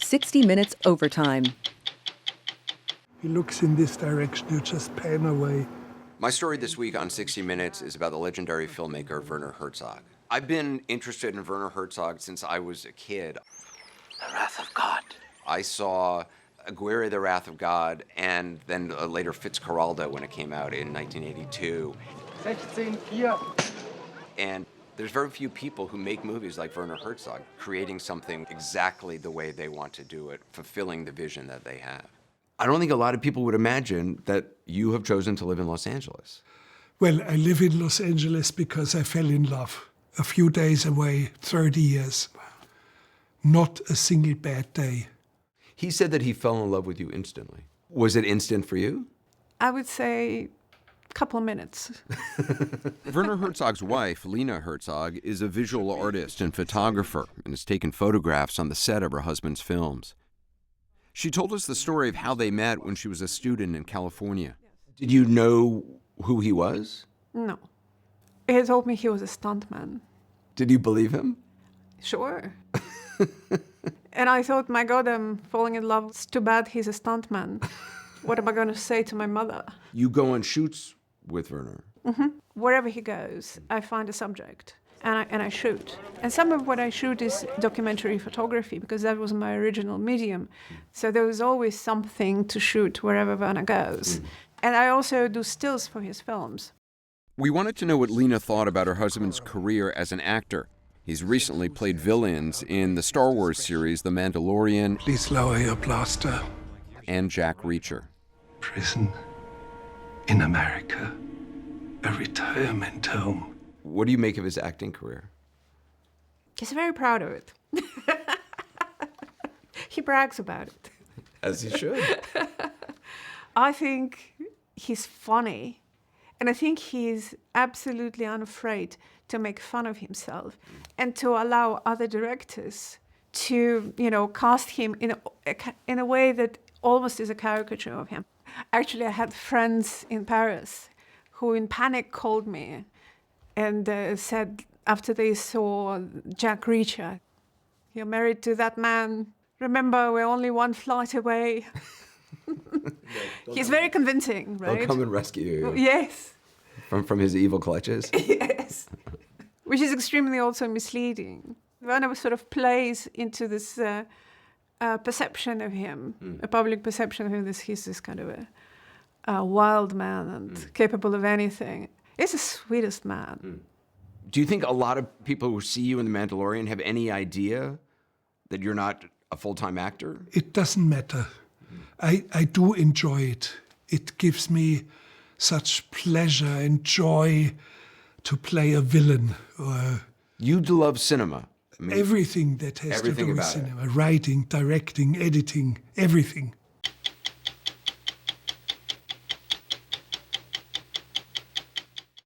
60 Minutes Overtime. He looks in this direction, you just pan away. My story this week on 60 Minutes is about the legendary filmmaker Werner Herzog. I've been interested in Werner Herzog since I was a kid. The Wrath of God. I saw Aguirre, The Wrath of God, and then later Fitzcarraldo when it came out in 1982. 16:4. And there's very few people who make movies like Werner Herzog, creating something exactly the way they want to do it, fulfilling the vision that they have. I don't think a lot of people would imagine that you have chosen to live in Los Angeles. Well, I live in Los Angeles because I fell in love. A few days away, 30 years. Not a single bad day. He said that he fell in love with you instantly. Was it instant for you? I would say a couple of minutes. Werner Herzog's wife, Lena Herzog, is a visual artist and photographer and has taken photographs on the set of her husband's films. She told us the story of how they met when she was a student in California. Did you know who he was? No. He told me he was a stuntman. Did you believe him? Sure. And I thought, my God, I'm falling in love. It's too bad he's a stuntman. What am I going to say to my mother? You go on shoots with Werner. Mm-hmm. Wherever he goes, I find a subject and I shoot. And some of what I shoot is documentary photography because that was my original medium. So there was always something to shoot wherever Werner goes. And I also do stills for his films. We wanted to know what Lena thought about her husband's career as an actor. He's recently played villains in the Star Wars series The Mandalorian. Please lower your blaster. And Jack Reacher. Prison in America. A retirement home. What do you make of his acting career? He's very proud of it. He brags about it. As he should. I think he's funny. And I think he's absolutely unafraid to make fun of himself and to allow other directors to, cast him in a way that almost is a caricature of him. Actually, I had friends in Paris who in panic called me and said after they saw Jack Reacher, "You're married to that man. Remember, we're only one flight away." He's very convincing, right? He'll come and rescue you. Yes. From his evil clutches? Yes. Which is extremely also misleading. Werner sort of plays into this perception of him, a public perception of him that he's this kind of a wild man and capable of anything. He's the sweetest man. Do you think a lot of people who see you in The Mandalorian have any idea that you're not a full-time actor? It doesn't matter. I do enjoy it. It gives me such pleasure and joy to play a villain. You do love cinema. Everything that has to do with about cinema. Writing, directing, editing, everything.